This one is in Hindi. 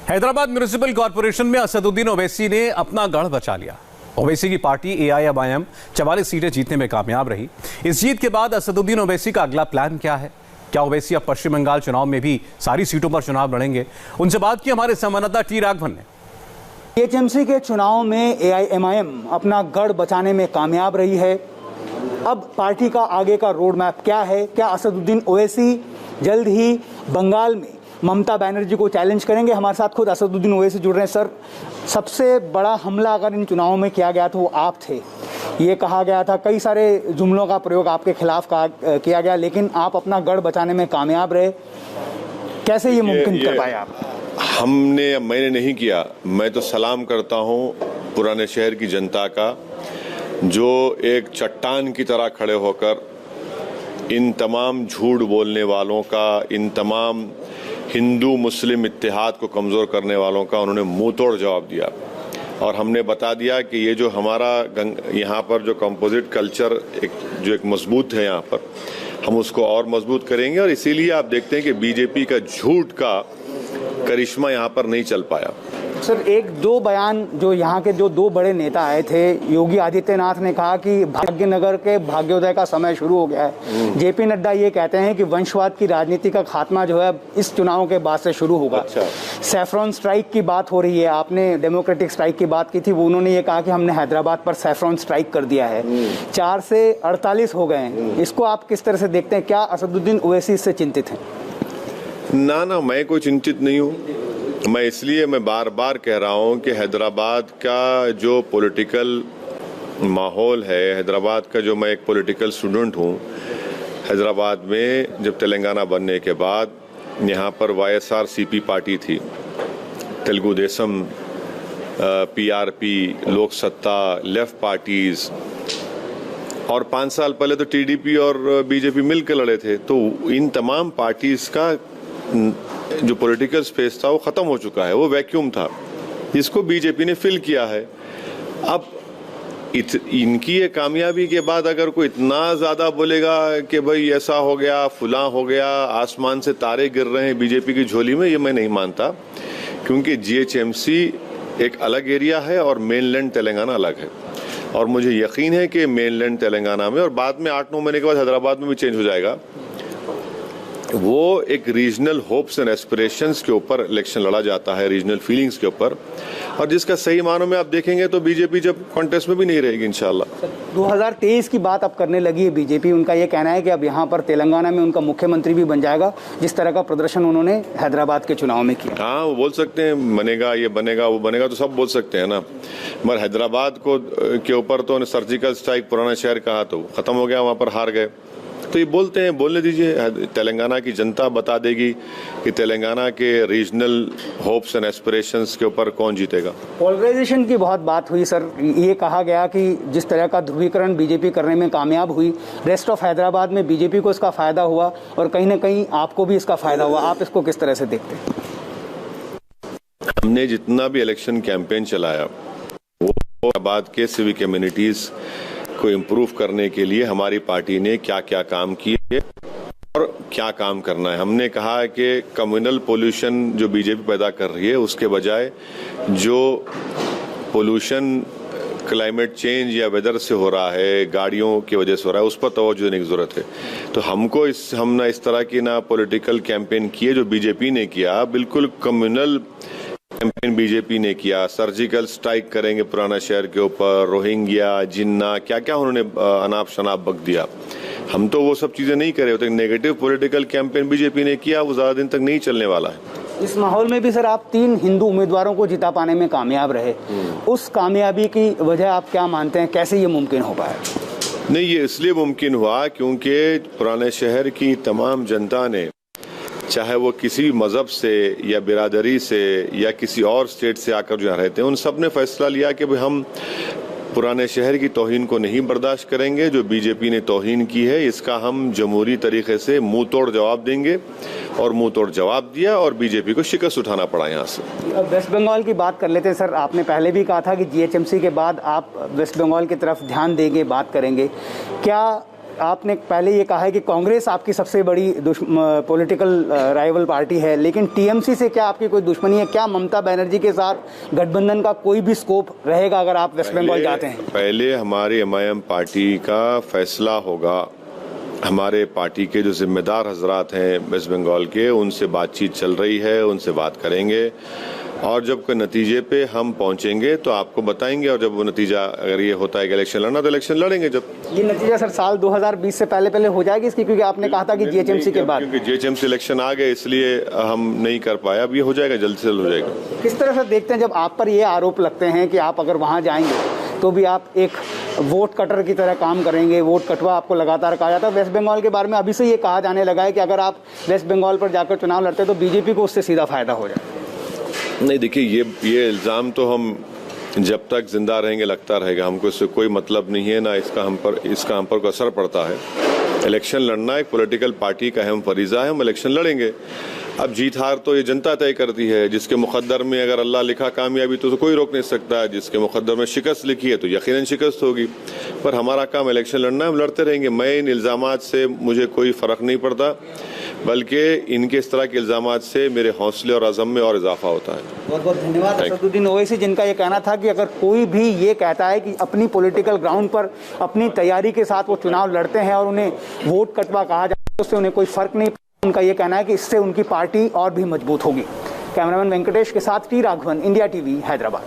हैदराबाद म्युनिसिपल कॉर्पोरेशन में असदुद्दीन ओवैसी ने अपना गढ़ बचा लिया। ओवैसी की पार्टी एआईएमआईएम 44 सीटें जीतने में कामयाब रही। इस जीत के बाद असदुद्दीन ओवैसी का अगला प्लान क्या है? क्या ओवैसी अब पश्चिम बंगाल चुनाव में भी सारी सीटों पर चुनाव लड़ेंगे? उनसे बात की हमारे संवाददाता टी राघवन ने। जीएचएमसी के चुनाव में एआईएमआईएम अपना गढ़ बचाने में कामयाब रही है। अब पार्टी का आगे का रोड मैप क्या है? क्या असदुद्दीन ओवैसी जल्द ही बंगाल में ममता बनर्जी को चैलेंज करेंगे? हमारे साथ खुद असदुद्दीन ओवैसी जुड़ रहे हैं। सर, सबसे बड़ा हमला अगर इन चुनावों में किया गया तो वो आप थे। ये कहा गया था, कई सारे जुमलों का प्रयोग आपके खिलाफ किया गया, लेकिन आप अपना गढ़ बचाने में कामयाब रहे। कैसे ये मुमकिन कर पाए आप? मैंने नहीं किया। मैं तो सलाम करता हूँ पुराने शहर की जनता का, जो एक चट्टान की तरह खड़े होकर इन तमाम झूठ बोलने वालों का, इन तमाम हिंदू मुस्लिम इत्तेहाद को कमज़ोर करने वालों का उन्होंने मुंह तोड़ जवाब दिया। और हमने बता दिया कि ये जो हमारा यहाँ पर जो कंपोजिट कल्चर जो एक मजबूत है, यहाँ पर हम उसको और मजबूत करेंगे। और इसीलिए आप देखते हैं कि बीजेपी का झूठ का करिश्मा यहाँ पर नहीं चल पाया। सर, एक दो बयान जो यहाँ के जो दो बड़े नेता आए थे, योगी आदित्यनाथ ने कहा कि भाग्यनगर के भाग्योदय का समय शुरू हो गया है। जेपी नड्डा ये कहते हैं कि वंशवाद की राजनीति का खात्मा जो है इस चुनाव के बाद से शुरू होगा। अच्छा। सैफरॉन स्ट्राइक की बात हो रही है, आपने डेमोक्रेटिक स्ट्राइक की बात की थी, वो उन्होंने ये कहा कि हमने हैदराबाद पर सैफरॉन स्ट्राइक कर दिया है। 4 से 48 हो गए हैं। इसको आप किस तरह से देखते हैं? क्या असदुद्दीन ओवैसी इससे चिंतित हैं? ना, मैं कोई चिंतित नहीं हूँ। मैं बार बार कह रहा हूँ कि हैदराबाद का जो पॉलिटिकल माहौल है, हैदराबाद का जो मैं एक पॉलिटिकल स्टूडेंट हूँ, हैदराबाद में जब तेलंगाना बनने के बाद यहाँ पर वाईएसआरसीपी पार्टी थी, तेलुगु देशम, पीआरपी, लोक सत्ता, लेफ्ट पार्टीज, और 5 साल पहले तो टीडीपी और बीजेपी मिलकर लड़े थे। तो इन तमाम पार्टीज का जो पॉलिटिकल स्पेस था वो खत्म हो चुका है, वो वैक्यूम था, इसको बीजेपी ने फिल किया है। अब इनकी ये कामयाबी के बाद अगर कोई इतना ज्यादा बोलेगा कि भाई ऐसा हो गया, फुला हो गया, आसमान से तारे गिर रहे हैं बीजेपी की झोली में, ये मैं नहीं मानता। क्योंकि जीएचएमसी एक अलग एरिया है और मेनलैंड तेलंगाना अलग है। और मुझे यकीन है कि मेनलैंड तेलंगाना में, और बाद में 8-9 महीने के बाद हैदराबाद में भी चेंज हो जाएगा, वो एक रीजनल होप्स एंड एस्पिरेशंस के ऊपर इलेक्शन लड़ा जाता है, रीजनल फीलिंग्स के ऊपर, और जिसका सही मानों में आप देखेंगे तो बीजेपी जब कॉन्टेस्ट में भी नहीं रहेगी इंशाल्लाह। 2023 की बात अब करने लगी है बीजेपी। उनका ये कहना है कि अब यहाँ पर तेलंगाना में उनका मुख्यमंत्री भी बन जाएगा, जिस तरह का प्रदर्शन उन्होंने हैदराबाद के चुनाव में किया। हाँ, वो बोल सकते हैं बनेगा, ये बनेगा, वो बनेगा, तो सब बोल सकते हैं ना। मगर हैदराबाद के ऊपर तो सर्जिकल स्ट्राइक पुराना शहर कहा तो खत्म हो गया, वहाँ पर हार गए। तो ये बोलते हैं, बोलने दीजिए, तेलंगाना की जनता बता देगी कि तेलंगाना के रीजनल होप्स एंड एस्पिरेशंस के ऊपर कौन जीतेगा। पोलराइजेशन की बहुत बात हुई सर। ये कहा गया कि जिस तरह का ध्रुवीकरण बीजेपी करने में कामयाब हुई, रेस्ट ऑफ हैदराबाद में बीजेपी को इसका फायदा हुआ और कहीं ना कहीं आपको भी इसका फायदा हुआ। आप इसको किस तरह से देखते हैं? हमने जितना भी इलेक्शन कैंपेन चलाया, वो हैदराबाद के सिविक कम्युनिटीज को इम्प्रूव करने के लिए हमारी पार्टी ने क्या क्या काम किए और क्या काम करना है। हमने कहा है कि कम्युनल पोल्यूशन जो बीजेपी पैदा कर रही है, उसके बजाय जो पोल्यूशन क्लाइमेट चेंज या वेदर से हो रहा है, गाड़ियों की वजह से हो रहा है, उस पर तवज्जो देने की जरूरत है। तो हमने इस तरह की ना पॉलिटिकल कैंपेन किए जो बीजेपी ने किया, बिल्कुल कम्युनल कैंपेन बीजेपी ने किया। सर्जिकल स्ट्राइक करेंगे पुराना शहर के ऊपर, रोहिंग्या, जिन्ना, क्या क्या उन्होंने अनाप शनाप बक दिया। हम तो वो सब चीजें नहीं करे होते। नेगेटिव पॉलिटिकल कैंपेन बीजेपी ने किया, वो ज्यादा दिन तक नहीं चलने वाला है। इस माहौल में भी सर आप 3 हिंदू उम्मीदवारों को जिता पाने में कामयाब रहे। उस कामयाबी की वजह आप क्या मानते हैं? कैसे ये मुमकिन हो पाया? नहीं, ये इसलिए मुमकिन हुआ क्योंकि पुराने शहर की तमाम जनता ने, चाहे वो किसी मजहब से या बिरादरी से या किसी और स्टेट से आकर जो रहते हैं, उन सब ने फैसला लिया कि भाई हम पुराने शहर की तौहीन को नहीं बर्दाश्त करेंगे। जो बीजेपी ने तौहीन की है, इसका हम जमहूरी तरीके से मुंह तोड़ जवाब देंगे। और मुंह तोड़ जवाब दिया और बीजेपी को शिकस्त उठाना पड़ा यहाँ से। अब वेस्ट बंगाल की बात कर लेते हैं सर। आपने पहले भी कहा था कि जीएचएमसी के बाद आप वेस्ट बंगाल की तरफ ध्यान देंगे, बात करेंगे। क्या आपने पहले ये कहा है कि कांग्रेस आपकी सबसे बड़ी पॉलिटिकल राइवल पार्टी है, लेकिन टीएमसी से क्या आपकी कोई दुश्मनी है? क्या ममता बनर्जी के साथ गठबंधन का कोई भी स्कोप रहेगा अगर आप वेस्ट बंगाल जाते हैं? पहले हमारी एमआईएम पार्टी का फैसला होगा। हमारे पार्टी के जो जिम्मेदार हजरात हैं वेस्ट बंगाल के, उनसे बातचीत चल रही है, उनसे बात करेंगे और जब कोई नतीजे पे हम पहुंचेंगे तो आपको बताएंगे। और जब वो नतीजा अगर ये होता है कि इलेक्शन लड़ना तो इलेक्शन लड़ेंगे। जब ये नतीजा सर साल 2020 से पहले होगी इसकी, क्योंकि आपने कहा था कि जीएचएमसी के बाद, क्योंकि जीएचएमसी इलेक्शन आ गए इसलिए हम नहीं कर पाए। अब ये हो जाएगा, जल्द से जल्द हो जाएगा। किस तरह से देखते हैं जब आप पर ये आरोप लगते हैं कि आप अगर वहां जाएंगे तो भी आप एक वोट कटर की तरह काम करेंगे, वोट कटवा आपको लगातार कहा जाता है। वेस्ट बंगाल के बारे में अभी से ये कहा जाने लगा है कि अगर आप वेस्ट बंगाल पर जाकर चुनाव लड़ते तो बीजेपी को उससे सीधा फायदा हो जाए। नहीं, देखिए ये इल्ज़ाम तो हम जब तक जिंदा रहेंगे लगता रहेगा। हमको इससे कोई मतलब नहीं है, ना इसका हम पर कोई असर पड़ता है। इलेक्शन लड़ना एक पॉलिटिकल पार्टी का अहम फरीज़ा है, हम इलेक्शन लड़ेंगे। अब जीत हार तो ये जनता तय करती है। जिसके मुकद्दर में अगर अल्लाह लिखा कामयाबी तो कोई रोक नहीं सकता, जिसके मुकद्दर में शिकस्त लिखी है तो यकीनन शिकस्त होगी। पर हमारा काम इलेक्शन लड़ना है, हम लड़ते रहेंगे। मैं इन इल्ज़ामात से मुझे कोई फ़र्क नहीं पड़ता, बल्कि इनके इस तरह के इल्ज़ामात से मेरे हौसले और अज़म में और इजाफा होता है। बहुत बहुत धन्यवाद असदुद्दीन ओवैसी, जिनका ये कहना था कि अगर कोई भी ये कहता है कि अपनी पॉलिटिकल ग्राउंड पर अपनी तैयारी के साथ वो चुनाव लड़ते हैं और उन्हें वोट कटवा कहा जाए तो उससे उन्हें कोई फर्क नहीं। उनका ये कहना है कि इससे उनकी पार्टी और भी मजबूत होगी। कैमरामैन वेंकटेश के साथ T Raghavan, India TV, Hyderabad.